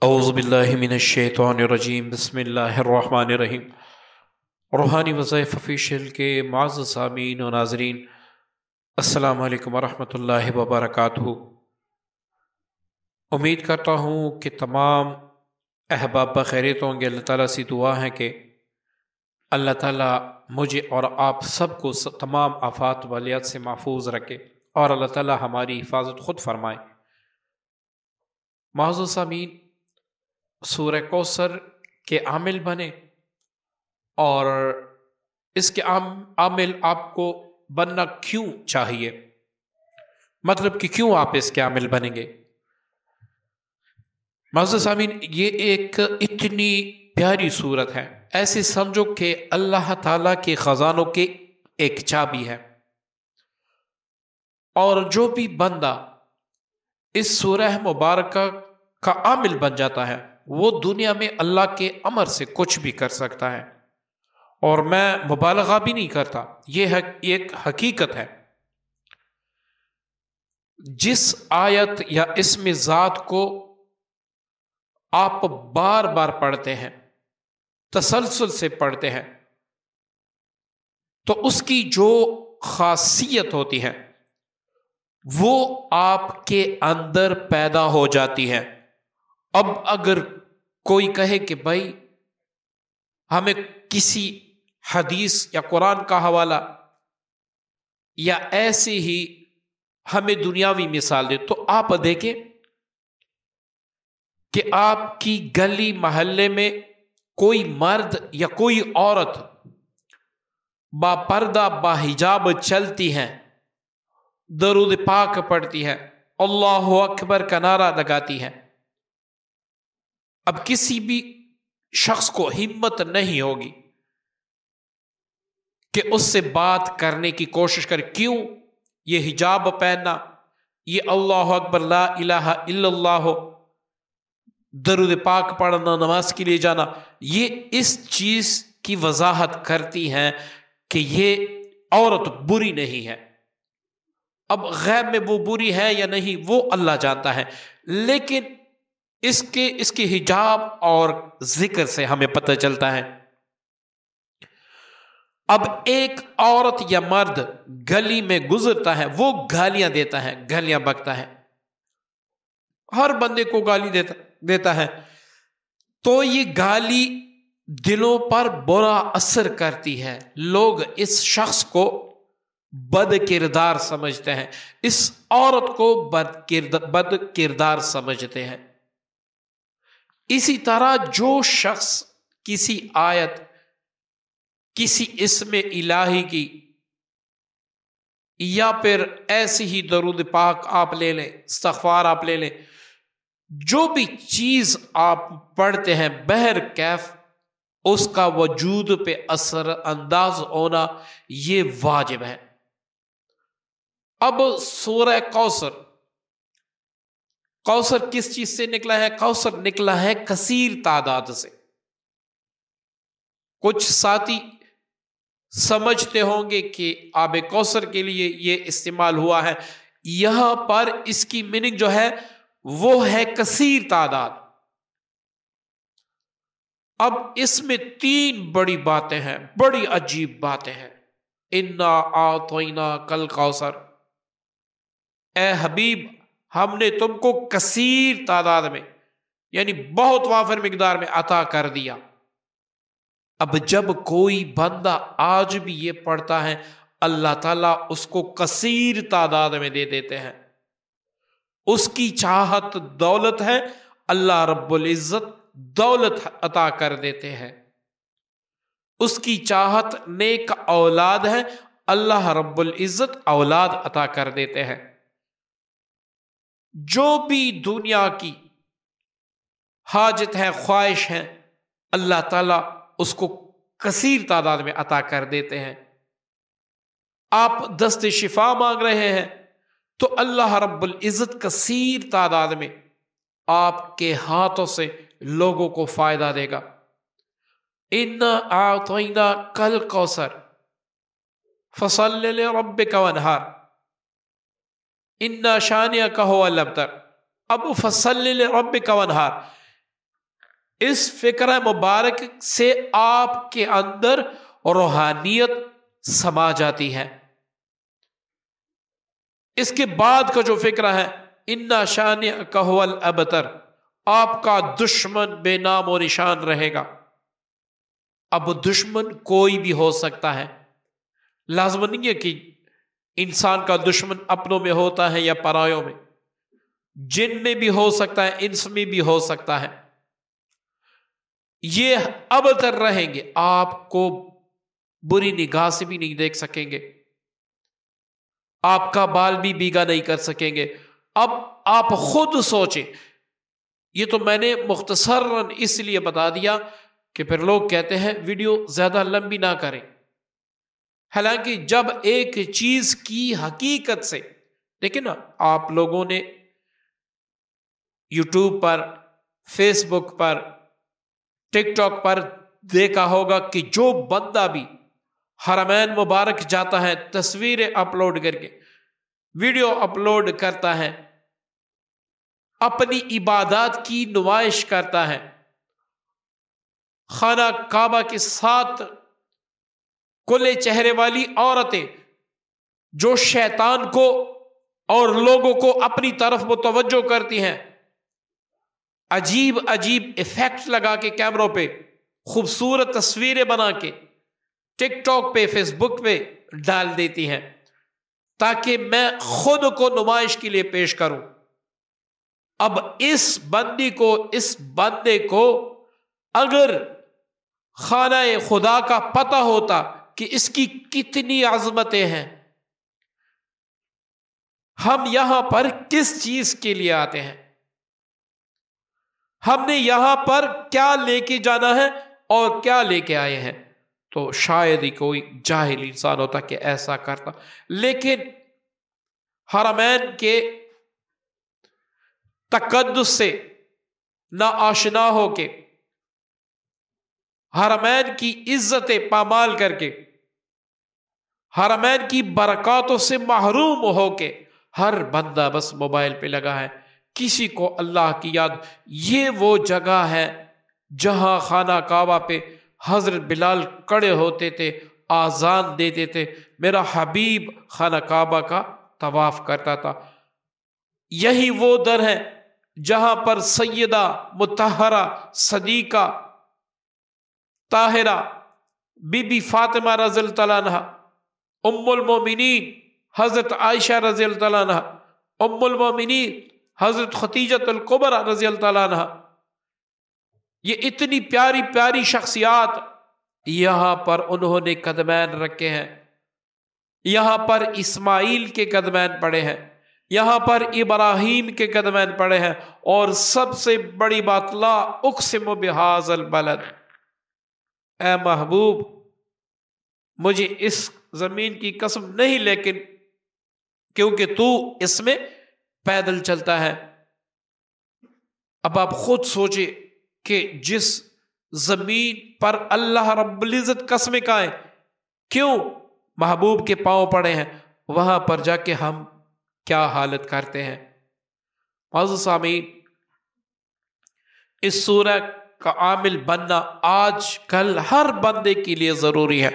اعوذ باللہ من الشیطان الرجیم، بسم اللہ الرحمن الرحیم۔ روحانی وظائف آفیشیل کے معزز سامعین و ناظرین، السلام علیکم ورحمۃ اللہ وبرکاتہ۔ امید کرتا ہوں کہ تمام احباب بخیریت ہوں گے۔ اللہ تعالیٰ سے دعا ہے کہ اللہ تعالیٰ مجھے اور آپ سب کو تمام آفات والیات سے محفوظ رکھے اور اللہ تعالیٰ ہماری حفاظت خود فرمائے۔ معزز سامعین، سورہ کوثر کے عامل بنے، اور اس کے عامل آپ کو بننا کیوں چاہیے، مطلب کہ کیوں آپ اس کے عامل بنیں گے۔ معزز سامعین، یہ ایک اتنی پیاری صورت ہے، ایسے سمجھو کہ اللہ تعالیٰ کے خزانوں کے ایک چابی ہے، اور جو بھی بندہ اس سورہ مبارکہ کا عامل بن جاتا ہے وہ دنیا میں اللہ کے امر سے کچھ بھی کر سکتا ہے، اور میں مبالغہ بھی نہیں کرتا، یہ ایک حقیقت ہے۔ جس آیت یا اسم ذات کو آپ بار بار پڑھتے ہیں، تسلسل سے پڑھتے ہیں، تو اس کی جو خاصیت ہوتی ہے وہ آپ کے اندر پیدا ہو جاتی ہے۔ اب اگر کوئی کہے کہ بھائی ہمیں کسی حدیث یا قرآن کا حوالہ یا ایسے ہی ہمیں دنیاوی مثال دے، تو آپ دیکھیں کہ آپ کی گلی محلے میں کوئی مرد یا کوئی عورت با پردہ با حجاب چلتی ہے، درود پاک پڑھتی ہے، اللہ اکبر کا نعرہ لگاتی ہے۔ اب کسی بھی شخص کو ہمت نہیں ہوگی کہ اس سے بات کرنے کی کوشش کرے۔ کیوں؟ یہ حجاب پہننا، یہ اللہ اکبر لا الہ الا اللہ، درود پاک پڑھنا، نماز کے لیے جانا، یہ اس چیز کی وضاحت کرتی ہیں کہ یہ عورت بری نہیں ہے۔ اب غیب میں وہ بری ہے یا نہیں وہ اللہ جانتا ہے، لیکن اس کے حجاب اور ذکر سے ہمیں پتہ چلتا ہے۔ اب ایک عورت یا مرد گلی میں گزرتا ہے، وہ گالیاں دیتا ہے، گالیاں بکتا ہے، ہر بندے کو گالی دیتا ہے، تو یہ گالی دلوں پر برا اثر کرتی ہے۔ لوگ اس شخص کو بد کردار سمجھتے ہیں، اس عورت کو بد کردار سمجھتے ہیں۔ اسی طرح جو شخص کسی آیت، کسی اسم الہی کی، یا پھر ایسی ہی درود پاک آپ لے لیں، استغفار آپ لے لیں، جو بھی چیز آپ پڑھتے ہیں، بہرکیف اس کا وجود پہ اثر انداز ہونا یہ واجب ہے۔ اب سورہ کوثر کس چیز سے نکلا ہے؟ کوثر نکلا ہے کثیر تعداد سے۔ کچھ ساتھی سمجھتے ہوں گے کہ آب کوثر کے لیے یہ استعمال ہوا ہے، یہاں پر اس کی میننگ جو ہے وہ ہے کثیر تعداد۔ اب اس میں تین بڑی باتیں ہیں، بڑی عجیب باتیں ہیں۔ انا اعطیناک الکوثر، اے حبیب ہم نے تم کو کثیر تعداد میں، یعنی بہت وافر مقدار میں عطا کر دیا۔ اب جب کوئی بندہ آج بھی یہ پڑھتا ہے، اللہ تعالیٰ اس کو کثیر تعداد میں دے دیتے ہیں۔ اس کی چاہت دولت ہے، اللہ رب العزت دولت عطا کر دیتے ہیں۔ اس کی چاہت نیک اولاد ہے، اللہ رب العزت اولاد عطا کر دیتے ہیں۔ جو بھی دنیا کی حاجت ہے، خواہش ہے، اللہ تعالیٰ اس کو کثیر تعداد میں عطا کر دیتے ہیں۔ آپ دست شفا مانگ رہے ہیں تو اللہ رب العزت کثیر تعداد میں آپ کے ہاتھوں سے لوگوں کو فائدہ دے گا۔ انا اعطیناک الکوثر فصل لربک وانحر انا شانئک ھو الابتر۔ اب فصل لربک وانحر، اس فکر مبارک سے آپ کے اندر روحانیت سما جاتی ہے۔ اس کے بعد کا جو فکرہ ہے اِنَّ شَانِئَكَ هُوَ الْأَبْتَرُ، آپ کا دشمن بے نام و نشان رہے گا۔ اب دشمن کوئی بھی ہو سکتا ہے، لازم نہیں ہے کہ انسان کا دشمن اپنوں میں ہوتا ہے یا پرایوں میں، جن میں بھی ہو سکتا ہے، انس میں بھی ہو سکتا ہے۔ یہ ابتر رہیں گے، آپ کو بری نگاہ سے بھی نہیں دیکھ سکیں گے، آپ کا بال بھی بیگا نہیں کر سکیں گے۔ اب آپ خود سوچیں، یہ تو میں نے مختصراً اس لیے بتا دیا کہ پھر لوگ کہتے ہیں ویڈیو زیادہ لمبی نہ کریں، حالانکہ جب ایک چیز کی حقیقت سے دیکھیں نا، آپ لوگوں نے یوٹیوب پر، فیس بک پر، ٹک ٹاک پر دیکھا ہوگا کہ جو بندہ بھی حرمین مبارک جاتا ہے، تصویریں اپلوڈ کر کے ویڈیو اپلوڈ کرتا ہے، اپنی عبادات کی نمائش کرتا ہے، خانہ کعبہ کے ساتھ کھلے چہرے والی عورتیں جو شیطان کو اور لوگوں کو اپنی طرف متوجہ کرتی ہیں، عجیب عجیب ایفیکٹ لگا کے کیمروں پہ خوبصورت تصویریں بنا کے ٹک ٹاک پہ، فیس بک پہ ڈال دیتی ہیں تاکہ میں خود کو نمائش کے لیے پیش کروں۔ اب اس بندے کو اگر خانہ خدا کا پتہ ہوتا کہ اس کی کتنی عظمتیں ہیں، ہم یہاں پر کس چیز کے لیے آتے ہیں، ہم نے یہاں پر کیا لے کے جانا ہے اور کیا لے کے آئے ہیں، تو شاید ہی کوئی جاہل انسان ہوتا کہ ایسا کرتا۔ لیکن حرمین کے تقدس سے نا آشنا ہو کے، حرمین کی عزتیں پامال کر کے، حرمین کی برکاتوں سے محروم ہو کے ہر بندہ بس موبائل پہ لگا ہے، کسی کو اللہ کی یاد۔ یہ وہ جگہ ہے جہاں خانہ کعبہ پہ حضرت بلال کڑے ہوتے تھے، آذان دیتے تھے، میرا حبیب خانہ کعبہ کا طواف کرتا تھا۔ یہی وہ در ہے جہاں پر سیدہ مطہرہ صدیقہ طاہرہ بی بی فاطمہ رضی اللہ عنہا، ام المومنین حضرت عائشہ رضی اللہ عنہا، ام المومنین حضرت خدیجہ الکبریٰ رضی اللہ عنہا، یہ اتنی پیاری پیاری شخصیات یہاں پر انہوں نے قدمین رکھے ہیں، یہاں پر اسماعیل کے قدمین پڑے ہیں، یہاں پر ابراہیم کے قدمین پڑے ہیں، اور سب سے بڑی بات لا اقسم بہذا البلد، اے محبوب مجھے اس زمین کی قسم نہیں، لیکن کیونکہ تو اس میں پیدل چلتا ہے۔ اب آپ خود سوچیں کہ جس زمین پر اللہ رب العزت قسمیں کھائے، کیوں محبوب کے پاؤں پڑے ہیں، وہاں پر جا کے ہم کیا حالت کرتے ہیں۔ معزز سامعین، اس سورہ کا عامل بننا آج کل ہر بندے کے لیے ضروری ہے۔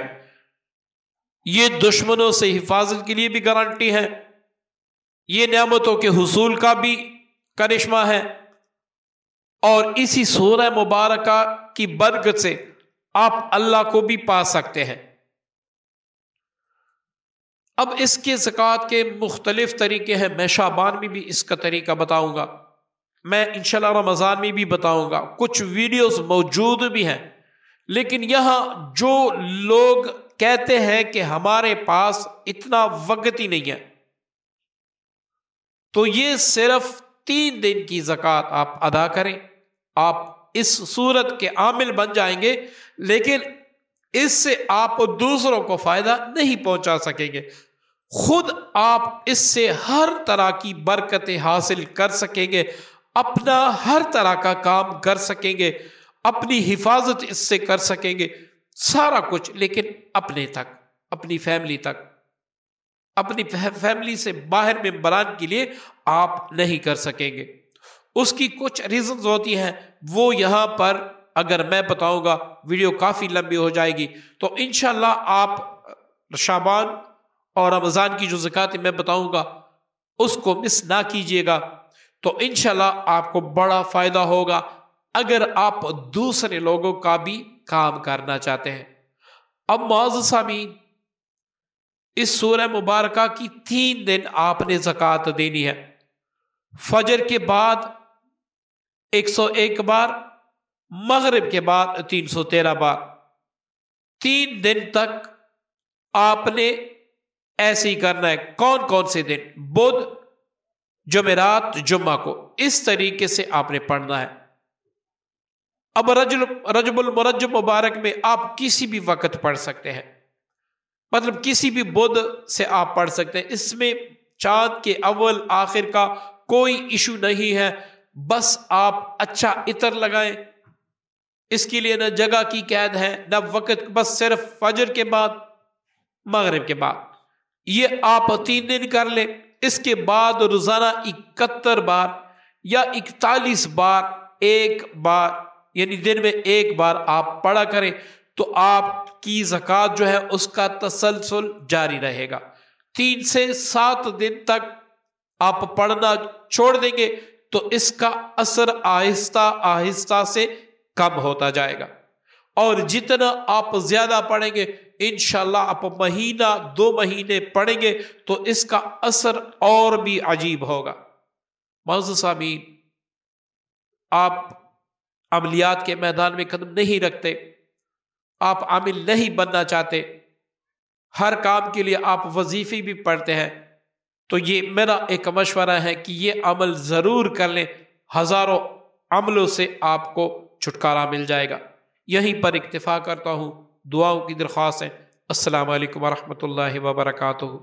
یہ دشمنوں سے حفاظت کے لیے بھی گارنٹی ہے، یہ نعمتوں کے حصول کا بھی کرشمہ ہے، اور اسی سورہ مبارکہ کی برکت سے آپ اللہ کو بھی پا سکتے ہیں۔ اب اس کے زکوٰۃ کے مختلف طریقے ہیں، میں شعبان میں بھی اس کا طریقہ بتاؤں گا، میں انشاءاللہ رمضان میں بھی بتاؤں گا، کچھ ویڈیوز موجود بھی ہیں۔ لیکن یہاں جو لوگ کہتے ہیں کہ ہمارے پاس اتنا وقت ہی نہیں ہے، تو یہ صرف 3 دن کی زکوٰۃ آپ ادا کریں، آپ اس صورت کے عامل بن جائیں گے، لیکن اس سے آپ دوسروں کو فائدہ نہیں پہنچا سکیں گے، خود آپ اس سے ہر طرح کی برکتیں حاصل کر سکیں گے، اپنا ہر طرح کا کام کر سکیں گے، اپنی حفاظت اس سے کر سکیں گے، سارا کچھ، لیکن اپنے تک، اپنی فیملی تک، اپنی فیملی سے باہر ممبران کے لیے آپ نہیں کر سکیں گے۔ اس کی کچھ ریزنز ہوتی ہیں، وہ یہاں پر اگر میں بتاؤں گا ویڈیو کافی لمبی ہو جائے گی، تو انشاءاللہ آپ شعبان اور رمضان کی جو زکوٰۃ میں بتاؤں گا اس کو مس نہ کیجیے گا، تو انشاءاللہ آپ کو بڑا فائدہ ہوگا اگر آپ دوسرے لوگوں کا بھی کام کرنا چاہتے ہیں۔ اب معزز سامعین، اس سورہ مبارکہ کی 3 دن آپ نے زکوٰۃ دینی ہے۔ فجر کے بعد 101 بار، مغرب کے بعد 313 بار، 3 دن تک آپ نے ایسے ہی کرنا ہے۔ کون کون سے دن؟ بدھ، جمعرات، جمعہ کو اس طریقے سے آپ نے پڑھنا ہے۔ اب رجب المرجب مبارک میں آپ کسی بھی وقت پڑھ سکتے ہیں، مطلب کسی بھی بدھ سے آپ پڑھ سکتے ہیں، اس میں چاند کے اول آخر کا کوئی ایشو نہیں ہے، بس آپ اچھا عطر لگائیں، اس کے لیے نہ جگہ کی قید ہے نہ وقت، بس صرف فجر کے بعد، مغرب کے بعد، یہ آپ 3 دن کر لیں۔ اس کے بعد روزانہ 71 بار یا 41 بار، ایک بار یعنی دن میں 1 بار آپ پڑھا کریں، تو آپ کی زکوٰۃ جو ہے اس کا تسلسل جاری رہے گا۔ 3 سے 7 دن تک آپ پڑھنا چھوڑ دیں گے تو اس کا اثر آہستہ آہستہ سے کم ہوتا جائے گا، اور جتنا آپ زیادہ پڑھیں گے انشاءاللہ آپ مہینہ 2 مہینے پڑھیں گے تو اس کا اثر اور بھی عجیب ہوگا۔ معزز سامعین، آپ عملیات کے میدان میں قدم نہیں رکھتے، آپ عامل نہیں بننا چاہتے، ہر کام کے لیے آپ وظیفے بھی پڑھتے ہیں، تو یہ میرا ایک مشورہ ہے کہ یہ عمل ضرور کر لیں، ہزاروں عملوں سے آپ کو چھٹکارا مل جائے گا۔ یہیں پر اکتفا کرتا ہوں، دعاؤں کی درخواست ہے۔ السلام علیکم ورحمۃ اللہ وبرکاتہ۔